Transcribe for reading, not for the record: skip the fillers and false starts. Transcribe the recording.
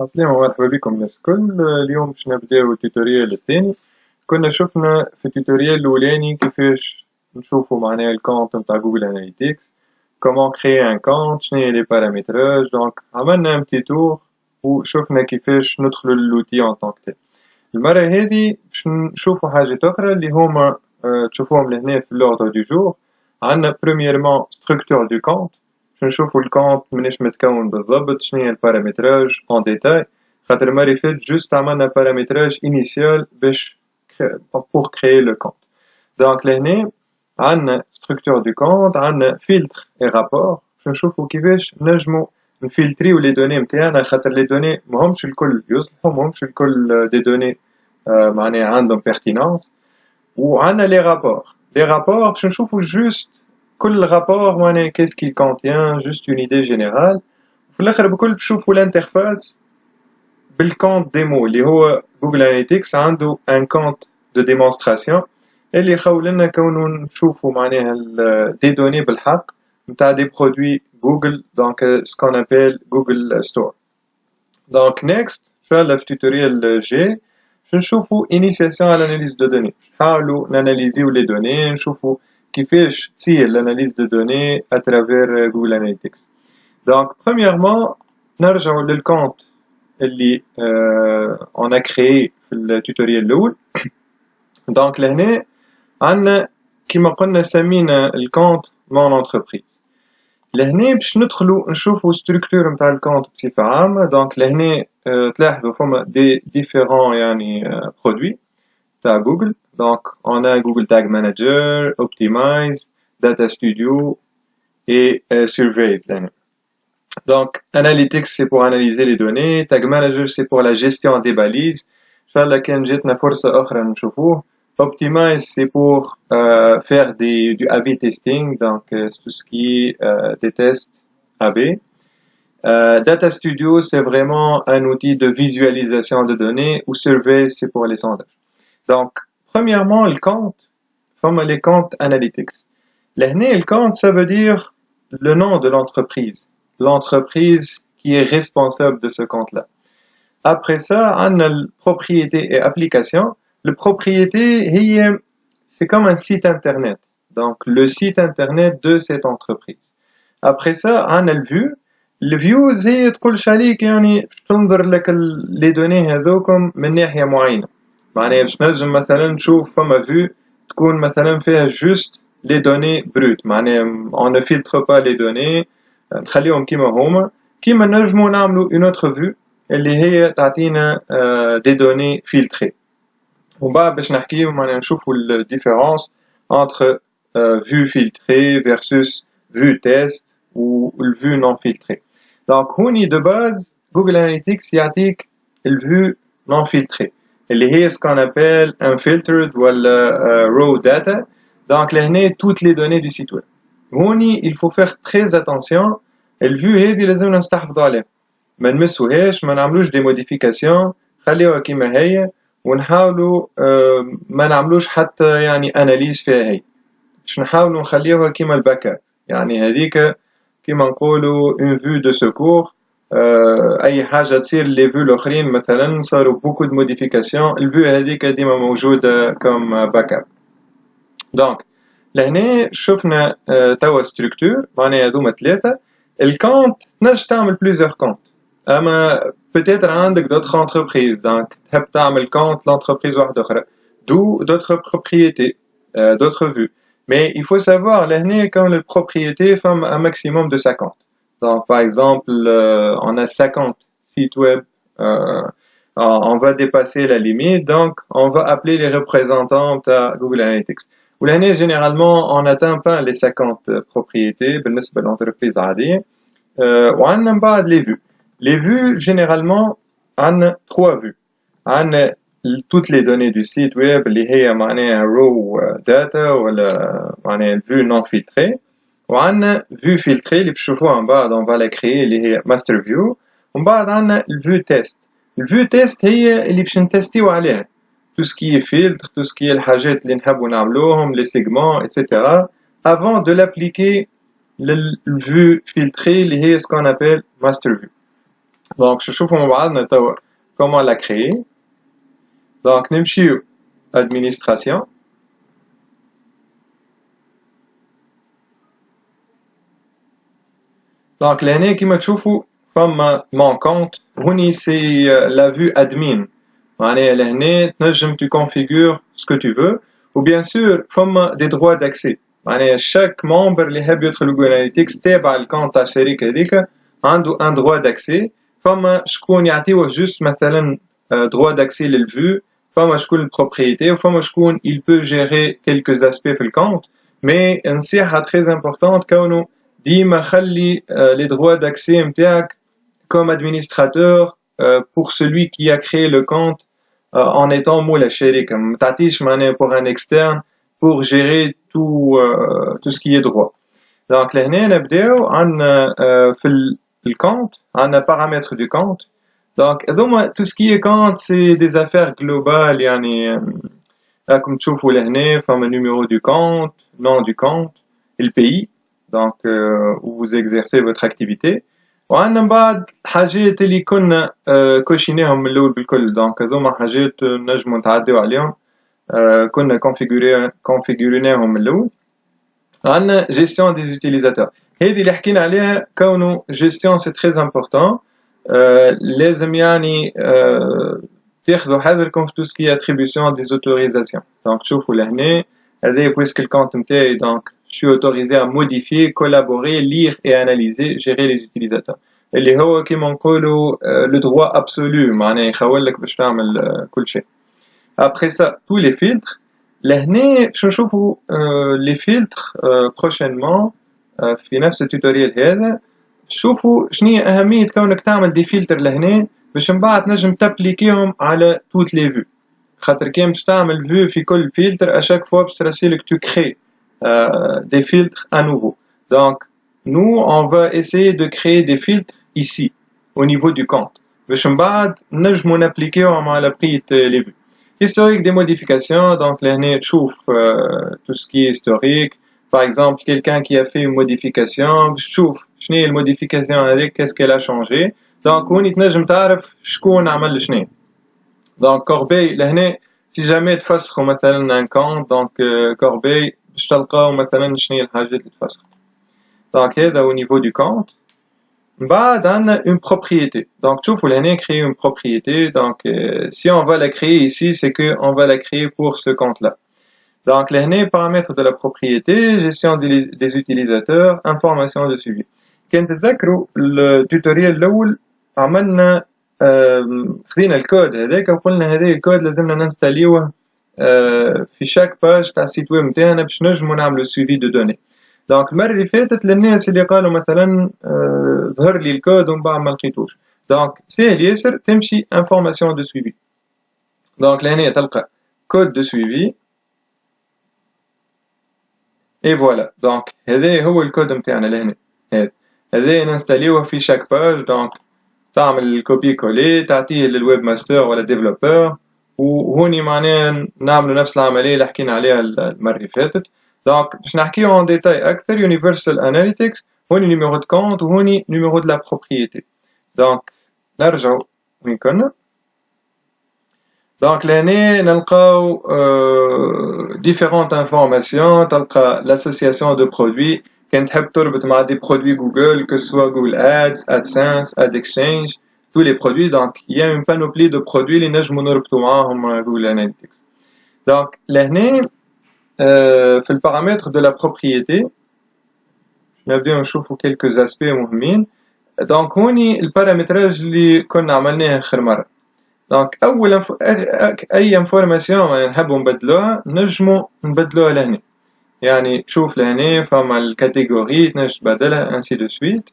عسلامة ومرحبا بكم الناس الكل. اليوم باش نبداو التوتوريال الثاني. كنا شفنا في التوتوريال الأولاني كيفاش نشوفو معناها الكونت نتاع جوجل اناليتيكس، كومون كريي ان كونت، شناهيا لي بارامتراج. دونك عملنا ان بتي تور وشفنا كيفاش ندخلو للوتي ان طونك تيل. المرة هذي باش نشوفو حاجات أخرى اللي هما تشوفوهم لهنا في l'ordre du jour. عندنا premièrement structure du compte، باش نشوفو الكونت مناش متكون بالضبط، شناهيا البارامتراج en détail. خاطر المرة اللي فاتت جوست عملنا بارامتراج initial باش pour créer le compte. دونك لهنا عندنا structure du compte، عندنا filtre et rapport باش نشوفو كيفاش نجمو نفلتريو لي دوني نتاعنا، خاطر لي دوني ماهمش الكل يصلحوا، ماهمش الكل دي دوني معناها عندهم pertinence. وعندنا لي رابور باش نشوفو جوست كل رابور معناها كيس كي كونتيان، جوست اون ايدي جينيرال. وفي الاخر بكل تشوفو الانترفاس بالكونت ديمو اللي هو جوجل اناليتيكس عنده ان كونت دو ديمونستراسيون اللي يخول لنا كونو نشوفو معناها دي دوني بالحق نتاع دي برودوي جوجل، دونك سكون ابل جوجل ستور. دونك نيكست ان شاء الله في التوتوريال جاي باش نشوفو انيسياسيون على l'analyse de données، نحاولو ناناليزيو لي دوني، نشوفو كيفاش تصير l'analyse de données à travers Google Analytics. دونك premièrement نرجعو للكونت اللي on a créé في التوتوريال الاول. دونك لهنا عندنا كيما قلنا سمينا الكونت mon entreprise. لهنا باش ندخلو نشوفو ستركتور نتاع الكونت بصفة عامة. دونك لهنا تلاحظوا فما دي ديفيرون يعني برودوي تاع جوجل. دونك on a Google Tag Manager, Optimize, Data Studio et Surveys لهنا. Donc Analytics c'est pour analyser les données, Tag Manager c'est pour la gestion des balises. إن شاء الله كان جاتنا فرصة أخرى نشوفوه. Optimize c'est pour faire du A/B testing, donc c'est tout ce qui est des tests A/B. Data Studio c'est vraiment un outil de visualisation de données, ou Survey c'est pour les sondages. Donc premièrement le compte, comme les comptes Analytics. L'année le compte ça veut dire le nom de l'entreprise qui est responsable de ce compte-là. Après ça on a la propriété et application. Le propriété c'est comme un site internet, donc le site internet de cette entreprise. Après ça on a le views هي تقول عليك يعني تنظر لك les données هذوكم من ناحية معينة. معناها باش نجم مثلا نشوف فما view تكون مثلا فيها juste les données brutes، معناها on ne filtre pas les données نخليهم كيما هما. كيما نجمو نعملو une autre view اللي هي تعطينا des données filtrées. ومن بعد باش نحكيو معناها نشوفو ال différence entre vue filtrée versus vue test ou le vue non filtrée. Donc هوني de base Google Analytics يعطيك le vue non filtrée اللي هي ce qu'on appelle unfiltered ولا raw data. Donc لهنا toutes les données du site web. هوني il faut faire très attention. le vue هذه لازمنا نستحفظوا عليها، ما نمسوهاش، ما نعملوش دي موديفيكاسيون، خليوها كيما هي ونحاولوا ما نعملوش حتى يعني اناليز فيها هي. باش نحاولوا نخليوها كيما الباك اب، يعني هذيك كيما نقولوا اون فيو دو سيكور. اي حاجه تصير لي فيو الاخرين مثلا صاروا بوكو دو موديفيكاسيون، الفيو هذيك ديما موجوده كوم باك اب. دونك لهنا شفنا توا ستركتور معناها هذوما ثلاثه. الكونت تنجم تعمل بليزيور كونت، اما peut-être عندك d'autres entreprises، donc تحب تعمل compte l'entreprise واحدة أخرى، d'où d'autres propriétés, d'autres vues. Mais il faut savoir لهنا quand le propriété forme un maximum de 50. Donc par exemple on a 50 sites web, on va dépasser la limite, donc on va appeler les représentants à Google Analytics. ولهنا généralement on n'atteint pas les 50 propriétés بالنسبة للentreprise عادية. وعندنا من بعد les vues. Les vues, généralement, on a 3 vues. On a toutes les données du site web, اللي هي معناها raw data ولا معناها vue non filtrée. وعن vue filtrée اللي بتشوفوها من بعد on va la créer اللي هي master view. ومن بعد عندنا vue test. vue test هي اللي باش نتستيو عليها tout ce qui est filtre, tout ce qui est الحاجات اللي نحبوا نعملوهم، les segments, etc. avant de l'appliquer le vue filtrée اللي هي ce qu'on appelle master view. دونك شو نشوفوا مع بعضنا توا comment la créer. دونك نمشيو administration. دونك لهنا كيما تشوفوا فما mon compte هوني سي la vue admin. معناها لهنا تنجم tu configures ce que tu veux ou bien sûr فما des droits d'accès. معناها chaque membre اللي يحب يدخل جوجل اناليتيكس تابع الكونت تاع الشركة هذيك عنده un droit d'accès. فما شكون يعطيوه juste مثلا droit d'accès للفو، فما شكون البروبريتي وفما شكون il peut gérer quelques aspects في الكونت. mais نصيحة très importante كونه ديما خلي les droits d'accès نتاعك comme administrateur pour celui qui a créé le compte en étant مول الشركة. ما تعطيش معناها pour un externe pour gérer tout ce qui est droit. donc لهنا نبداو عندنا في الكونت عندنا paramètres du compte. donc هذوما tout ce qui est compte c'est des affaires globales. يعني راكم تشوفوا لهنا فما numéro du compte, nom du compte, le pays donc où vous exercez votre activité. وعندنا من بعد حاجات اللي كنا كوشيناهم من الاول بالكل. دونك هذوما حاجات نجموا نتعداو عليهم كنا كونفيغوريناهم من الاول. عندنا gestion des utilisateurs هذه اللي حكينا عليها كونه gestion c'est très important. لازم يعني تاخذوا حذركم في tout ce qui est attribution des autorisations. donc تشوفوا لهنا هذا puisque le compte نتاعي donc je suis autorisé à modifier, collaborer, lire et analyser, gérer les utilisateurs. اللي هو كيما نقولوا le droit absolu معناه يخولك باش تعمل كل شيء. après ça tous les filtres. لهنا باش نشوفوا les filtres prochainement في نفس التوتوريال هذا. شوفوا شنية أهمية كونك تعمل دي فلتر لهنا باش من بعد نجم تابليكيهم على toutes les vues. خاطر كان باش تعمل vue في كل فلتر à chaque fois باش ترسلك tu crées des filtres à nouveau. donc nous on va essayer de créer des filtres ici au niveau du compte باش من بعد نجمو نابليكيهم على بقية les vues. historique des modifications. donc لهنا تشوف tout ce qui est historique. par exemple quelqu'un qui a fait une modification باش تشوف شنو هي الموديفيكاسيون هذيك qu'est-ce qu'elle a changé. donc هوني تنجم تعرف شكون عمل شنو. donc corbeille لهنا si jamais تفسخوا مثلا un compte donc corbeille باش تلقاو مثلا شنو هي الحاجات اللي تفسخت. donc هذا au niveau du compte. بعد عندنا une propriété. donc تشوفوا لهنا créer une propriété. donc si on va la créer ici c'est que on va la créer pour ce compte là. donc لهنا paramètres de la propriété, gestion des utilisateurs, information de suivi. كان تتذكروا التوتوريال الاول عملنا خذينا الكود هذاك وقلنا هذا الكود لازمنا ننستاليوه في شاك باج تاع السيت ويب نتاعنا باش نجمو نعملو سويفي دو دوني. دونك المره اللي فاتت للناس اللي قالوا مثلا ظهر لي الكود ومن بعد ما لقيتوش. دونك سهل ياسر تمشي انفورماسيون دو سويفي. دونك لهنا تلقى كود دو سويفي اي فوالا. دونك هذا هو الكود نتاعنا لهنا. هذا ننستاليوه في شاك باج. دونك تعمل الكوبي كولي تعطيه للويب ماستر ولا ديفلوبر وهوني معناها نعملوا نفس العمليه اللي حكينا عليها المره اللي فاتت. دونك باش نحكيو عن ديتاي اكثر يونيفرسال اناليتكس هوني نيميرو دو كونت وهوني نيميرو دو لا بروبريتي. دونك نرجعوا وين كنا. دونك لهنا نلقاو ديفيرونت انفورماسيون. تلقى l'association de produits كان تحب تربط مع دي برودوي جوجل que ce soit Google Ads, AdSense, AdExchange, tous les produits. donc il y a une panoplie de produits اللي نجمو نربطو معاهم Google Analytics. donc لهنا في البارامتر de la propriété نبداو نشوفو quelques aspects مهمين. donc هوني البارامتراج اللي كنا عملناه آخر مرة. donc أول أي انفورماسيون نحبو نبدلوها نجمو نبدلوها لهنا. يعني شوف لهنا فما الكاتيجوري تنجم تبدلها ainsi de suite.